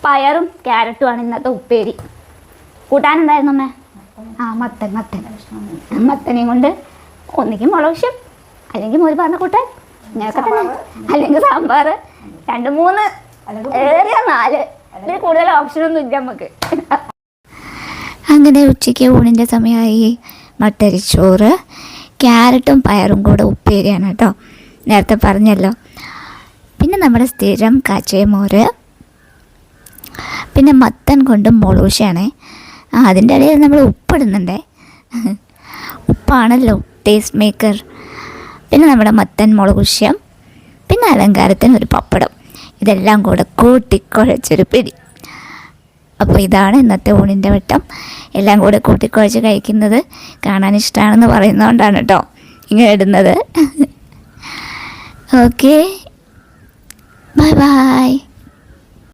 പയറും ക്യാരറ്റുമാണ് ഇന്നത്തെ ഉപ്പേരി. കൂട്ടാനുണ്ടായിരുന്നു അമ്മേ? മത്തനെയും കൊണ്ട് ഒന്നിക്കും മുളകും അല്ലെങ്കിൽ മോര് പറഞ്ഞ കൂട്ടാൻ ഇങ്ങനെയൊക്കെ തന്നെ, അല്ലെങ്കിൽ സാമ്പാർ, 2-3 ഏറിയ 4, ഇതിൽ കൂടുതൽ ഓപ്ഷനൊന്നും ഇല്ല നമുക്ക്. അങ്ങനെ ഉച്ചയ്ക്ക് ഊണിൻ്റെ സമയമായി. മട്ടരിച്ചോറ്, ക്യാരറ്റും പയറും കൂടെ ഉപ്പേരിയാണ് കേട്ടോ, നേരത്തെ പറഞ്ഞല്ലോ. പിന്നെ നമ്മുടെ സ്ഥിരം കാച്ചിയ മോര്, പിന്നെ മത്തൻ കൊണ്ട് മുളകുശാണേ. അതിൻ്റെ ഇടയിൽ നമ്മൾ ഉപ്പിടുന്നുണ്ടേ, ഉപ്പാണല്ലോ ടേസ്റ്റ് മേക്കർ. പിന്നെ നമ്മുടെ മത്തൻ മുളകുശ്യം, പിന്നെ അലങ്കാരത്തിന് ഒരു പപ്പടം. ഇതെല്ലാം കൂടെ കൂട്ടിക്കുഴച്ചൊരു പിടി. അപ്പോൾ ഇതാണ് ഇന്നത്തെ ഊണിൻ്റെ വട്ടം. എല്ലാം കൂടെ കൂട്ടിക്കുഴച്ച് കഴിക്കുന്നത് കാണാൻ ഇഷ്ടമാണെന്ന് പറയുന്നതുകൊണ്ടാണ് കേട്ടോ ഇങ്ങനെ ഇടുന്നത്. Okay, bye bye.